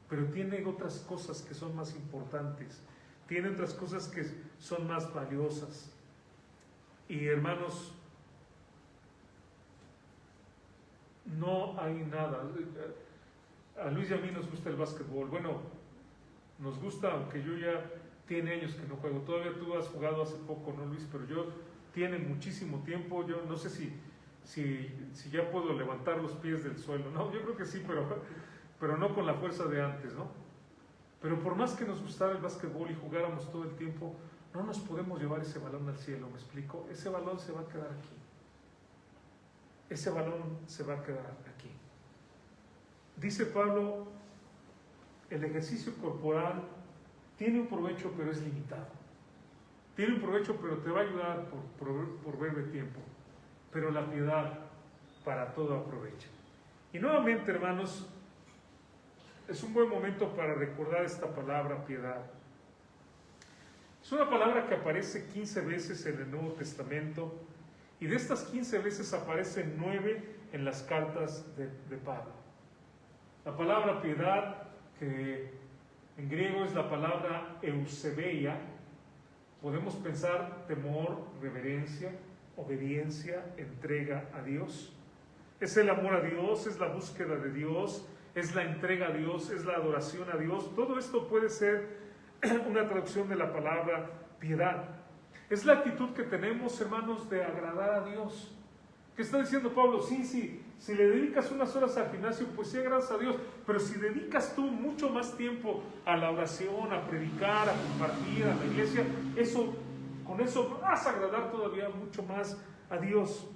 Pero tiene otras cosas que son más importantes. Tiene otras cosas que son más valiosas. Y hermanos, no hay nada. A Luis y a mí nos gusta el básquetbol. Bueno, nos gusta, aunque yo ya tiene años que no juego. Todavía tú has jugado hace poco, ¿no, Luis? Pero yo tiene muchísimo tiempo. Yo no sé si ya puedo levantar los pies del suelo. No, yo creo que sí, pero no con la fuerza de antes, ¿no? Pero por más que nos gustara el básquetbol y jugáramos todo el tiempo, no nos podemos llevar ese balón al cielo, ¿me explico? Ese balón se va a quedar aquí. Ese balón se va a quedar aquí. Dice Pablo, el ejercicio corporal tiene un provecho, pero es limitado. Tiene un provecho, pero te va a ayudar por breve tiempo. Pero la piedad para todo aprovecha. Y nuevamente, hermanos, es un buen momento para recordar esta palabra, piedad. Es una palabra que aparece 15 veces en el Nuevo Testamento, y de estas 15 veces aparecen 9 en las cartas de Pablo. La palabra piedad, que en griego es la palabra eusebeia, podemos pensar temor, reverencia, obediencia, entrega a Dios. Es el amor a Dios, es la búsqueda de Dios, es la entrega a Dios, es la adoración a Dios. Todo esto puede ser una traducción de la palabra piedad. Es la actitud que tenemos, hermanos, de agradar a Dios. ¿Qué está diciendo Pablo? Sí, si le dedicas unas horas al gimnasio, pues sí agradas a Dios, pero si dedicas tú mucho más tiempo a la oración, a predicar, a compartir, a la iglesia, con eso vas a agradar todavía mucho más a Dios.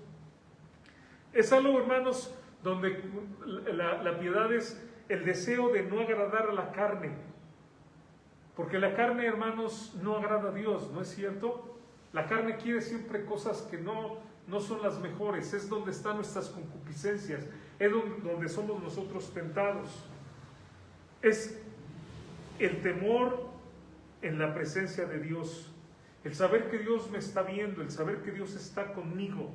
Es algo, hermanos, donde la piedad es el deseo de no agradar a la carne. Porque la carne, hermanos, no agrada a Dios, ¿no es cierto? La carne quiere siempre cosas que no son las mejores. Es donde están nuestras concupiscencias. Es donde somos nosotros tentados. Es el temor en la presencia de Dios. El saber que Dios me está viendo, el saber que Dios está conmigo.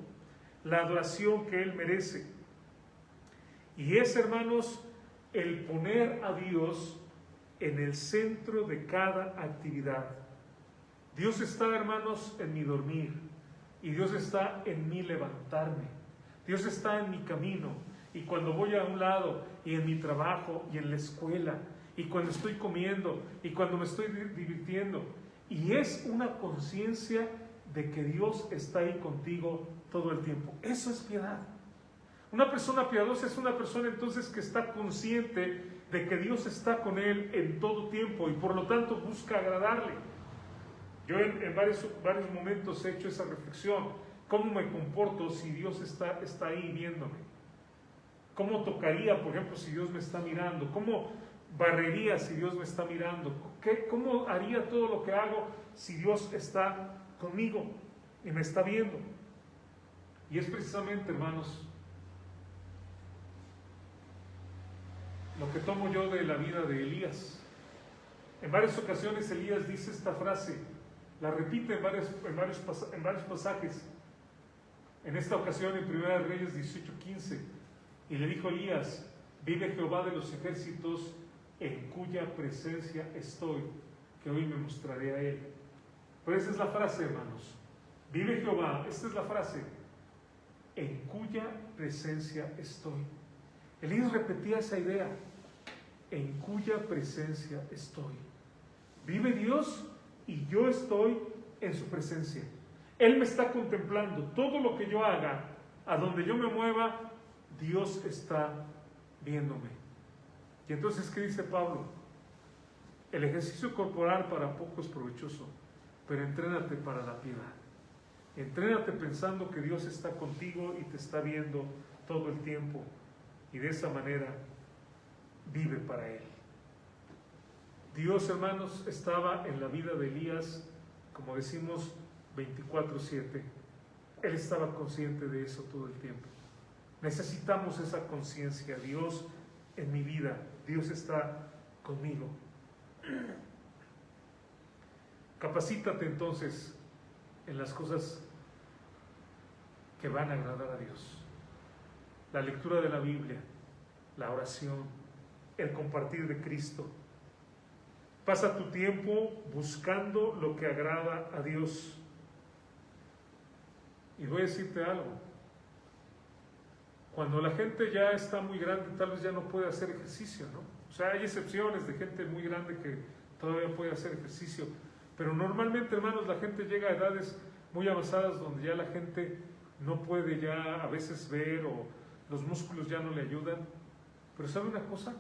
La adoración que Él merece. Y es, hermanos, el poner a Dios en el centro de cada actividad. Dios está, hermanos, en mi dormir, y Dios está en mi levantarme. Dios está en mi camino, y cuando voy a un lado, y en mi trabajo, y en la escuela, y cuando estoy comiendo, y cuando me estoy divirtiendo. Y es una conciencia de que Dios está ahí contigo todo el tiempo. Eso es piedad. Una persona piadosa es una persona entonces que está consciente de que Dios está con él en todo tiempo y por lo tanto busca agradarle. Yo en varios momentos he hecho esa reflexión. ¿Cómo me comporto si Dios está ahí viéndome? ¿Cómo tocaría, por ejemplo, si Dios me está mirando? ¿Cómo barrería si Dios me está mirando? ¿Cómo haría todo lo que hago si Dios está conmigo y me está viendo? Y es precisamente, hermanos, lo que tomo yo de la vida de Elías. En varias ocasiones Elías dice esta frase, la repite en varios pasajes. En esta ocasión en 1 Reyes 18:15, y le dijo Elías, vive Jehová de los ejércitos, en cuya presencia estoy, que hoy me mostraré a él. Pero esa es la frase, hermanos. Vive Jehová, esta es la frase. en cuya presencia estoy. Elías repetía esa idea, en cuya presencia estoy. Vive Dios y yo estoy en su presencia. Él me está contemplando. Todo lo que yo haga, a donde yo me mueva, Dios está viéndome. Y entonces, ¿qué dice Pablo? El ejercicio corporal para poco es provechoso, pero entrénate para la piedad. Entrénate pensando que Dios está contigo y te está viendo todo el tiempo. Y de esa manera vive para Él. Dios, hermanos, estaba en la vida de Elías, como decimos, 24/7. Él estaba consciente de eso todo el tiempo. Necesitamos esa conciencia. Dios en mi vida, Dios está conmigo. Capacítate entonces en las cosas que van a agradar a Dios. La lectura de la Biblia, la oración, el compartir de Cristo. Pasa tu tiempo buscando lo que agrada a Dios. Y voy a decirte algo. Cuando la gente ya está muy grande, tal vez ya no puede hacer ejercicio, ¿no? O sea, hay excepciones de gente muy grande que todavía puede hacer ejercicio. Pero normalmente, hermanos, la gente llega a edades muy avanzadas donde ya la gente no puede ya a veces ver o los músculos ya no le ayudan. Pero ¿sabe una cosa?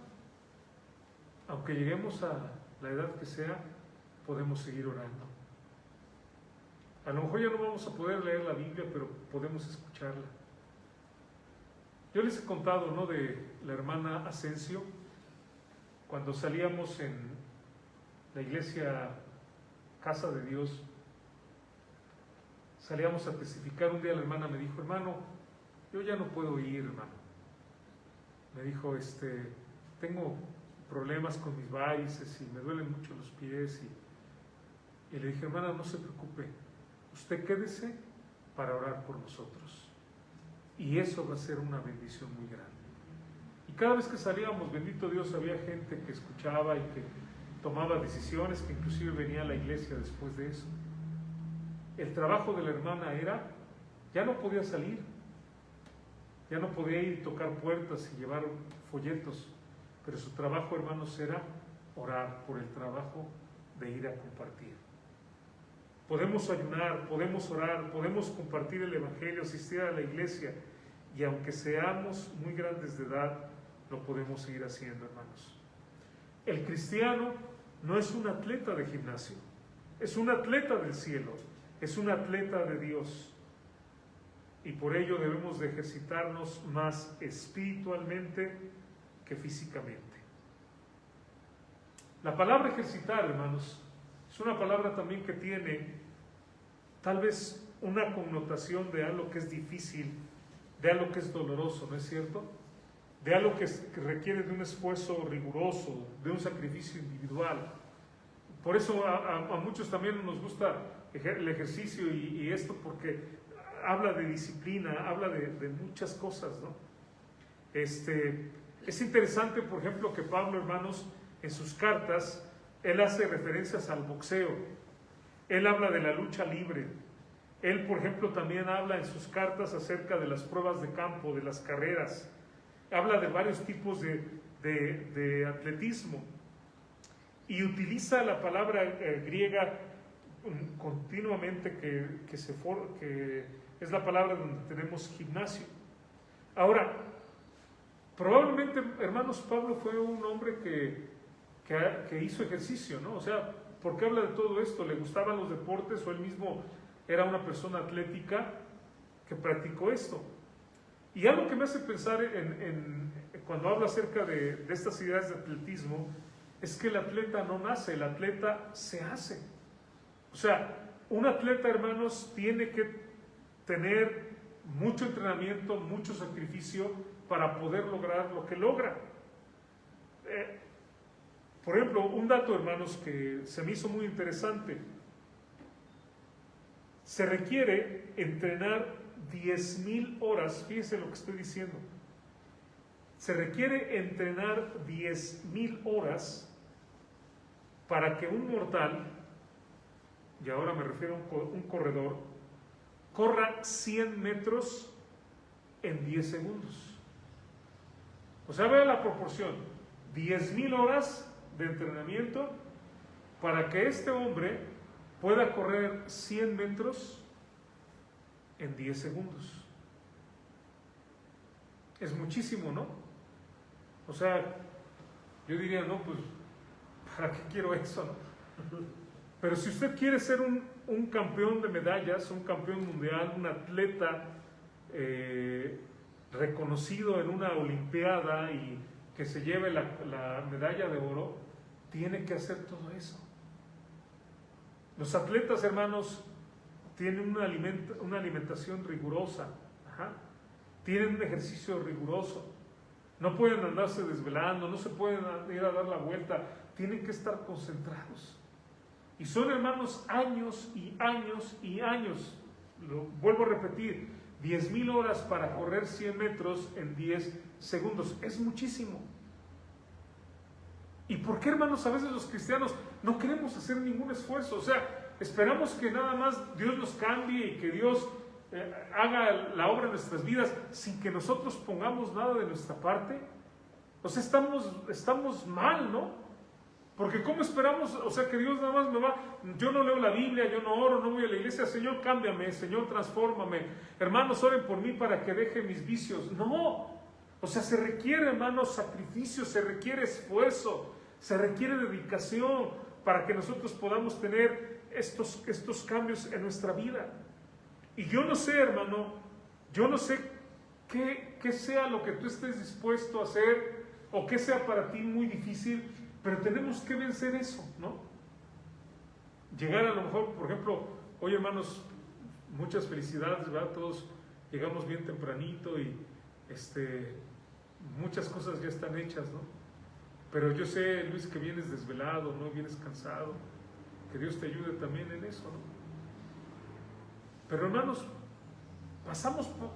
Aunque lleguemos a la edad que sea, podemos seguir orando. A lo mejor ya no vamos a poder leer la Biblia, pero podemos escucharla. Yo les he contado, ¿no?, de la hermana Asensio, cuando salíamos en la iglesia Casa de Dios, salíamos a testificar. Un día la hermana me dijo: hermano, yo ya no puedo ir, hermano. Me dijo, tengo problemas con mis varices y me duelen mucho los pies. Y le dije: hermana, no se preocupe, usted quédese para orar por nosotros. Y eso va a ser una bendición muy grande. Y cada vez que salíamos, bendito Dios, había gente que escuchaba y que tomaba decisiones, que inclusive venía a la iglesia después de eso. El trabajo de la hermana era, ya no podía salir, ya no podía ir y tocar puertas y llevar folletos, pero su trabajo, hermanos, era orar por el trabajo de ir a compartir. Podemos ayunar, podemos orar, podemos compartir el evangelio, asistir a la iglesia, y aunque seamos muy grandes de edad, lo podemos seguir haciendo, hermanos. El cristiano no es un atleta de gimnasio, es un atleta del cielo, es un atleta de Dios. Y por ello debemos de ejercitarnos más espiritualmente que físicamente. La palabra ejercitar, hermanos, es una palabra también que tiene tal vez una connotación de algo que es difícil, de algo que es doloroso, ¿no es cierto? De algo que requiere de un esfuerzo riguroso, de un sacrificio individual. Por eso a muchos también nos gusta el ejercicio y esto, porque habla de disciplina, habla de muchas cosas, ¿no? Es interesante, por ejemplo, que Pablo, hermanos, en sus cartas, él hace referencias al boxeo, él habla de la lucha libre, él, por ejemplo, también habla en sus cartas acerca de las pruebas de campo, de las carreras, habla de varios tipos de atletismo, y utiliza la palabra griega continuamente, que es la palabra donde tenemos gimnasio. Ahora, probablemente, hermanos, Pablo fue un hombre que hizo ejercicio, ¿no? O sea, ¿por qué habla de todo esto? ¿Le gustaban los deportes o él mismo era una persona atlética que practicó esto? Y algo que me hace pensar cuando habla acerca de estas ideas de atletismo es que el atleta no nace, el atleta se hace. O sea, un atleta, hermanos, tiene que tener mucho entrenamiento, mucho sacrificio para poder lograr lo que logra. Por ejemplo, un dato, hermanos, que se me hizo muy interesante. Se requiere entrenar 10,000 horas, fíjense lo que estoy diciendo. Se requiere entrenar 10,000 horas para que un mortal, y ahora me refiero a un corredor, corra 100 metros en 10 segundos. O sea, vea la proporción, 10,000 horas de entrenamiento para que este hombre pueda correr 100 metros en 10 segundos. Es muchísimo, ¿no? O sea, yo diría, no, pues, ¿para qué quiero eso, no? Pero si usted quiere ser un campeón de medallas, un campeón mundial, un atleta reconocido en una olimpiada y que se lleve la medalla de oro, tiene que hacer todo eso. Los atletas, hermanos, tienen una alimentación rigurosa, tienen un ejercicio riguroso, no pueden andarse desvelando, no se pueden ir a dar la vuelta, tienen que estar concentrados. Y son, hermanos, años y años y años. Lo vuelvo a repetir, 10,000 horas para correr 100 metros en 10 segundos. Es muchísimo. ¿Y por qué, hermanos, a veces los cristianos no queremos hacer ningún esfuerzo? O sea, esperamos que nada más Dios nos cambie y que Dios haga la obra en nuestras vidas sin que nosotros pongamos nada de nuestra parte. O sea, estamos mal, ¿no? Porque ¿cómo esperamos? O sea, que Dios nada más yo no leo la Biblia, yo no oro, no voy a la iglesia. Señor, cámbiame, Señor, transfórmame. Hermanos, oren por mí para que deje mis vicios. No. O sea, se requiere, hermanos, sacrificio, se requiere esfuerzo, se requiere dedicación para que nosotros podamos tener estos cambios en nuestra vida. Y yo no sé, hermano, yo no sé qué sea lo que tú estés dispuesto a hacer o qué sea para ti muy difícil, pero tenemos que vencer eso, ¿no? Llegar a lo mejor, por ejemplo, oye, hermanos, muchas felicidades, ¿verdad? Todos llegamos bien tempranito y muchas cosas ya están hechas, ¿no? Pero yo sé, Luis, que vienes desvelado, ¿no? Vienes cansado. Que Dios te ayude también en eso, ¿no? Pero, hermanos,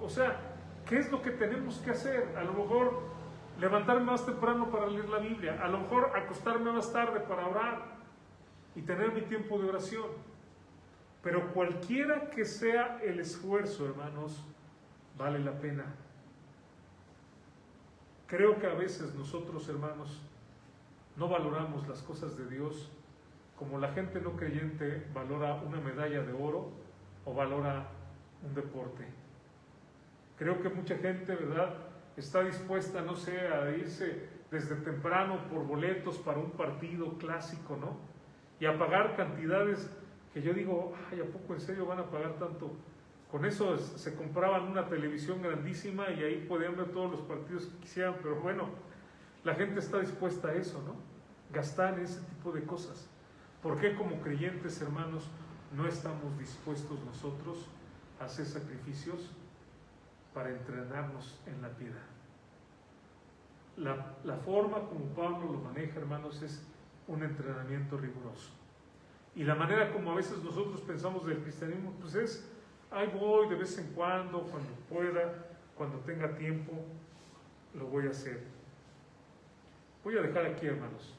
o sea, ¿qué es lo que tenemos que hacer? A lo mejor levantarme más temprano para leer la Biblia, a lo mejor acostarme más tarde para orar y tener mi tiempo de oración. Pero cualquiera que sea el esfuerzo, hermanos, vale la pena. Creo que a veces nosotros, hermanos, no valoramos las cosas de Dios como la gente no creyente valora una medalla de oro o valora un deporte. Creo que mucha gente, ¿verdad?, está dispuesta, no sé, a irse desde temprano por boletos para un partido clásico, ¿no? Y a pagar cantidades que yo digo, ay, ¿a poco en serio van a pagar tanto? Con eso se compraban una televisión grandísima y ahí podían ver todos los partidos que quisieran, pero bueno, la gente está dispuesta a eso, ¿no? Gastar en ese tipo de cosas. ¿Por qué como creyentes, hermanos, no estamos dispuestos nosotros a hacer sacrificios para entrenarnos en la piedad? La forma como Pablo lo maneja, hermanos, es un entrenamiento riguroso. Y la manera como a veces nosotros pensamos del cristianismo, pues es, ahí voy de vez en cuando pueda, cuando tenga tiempo, lo voy a hacer. Voy a dejar aquí, hermanos.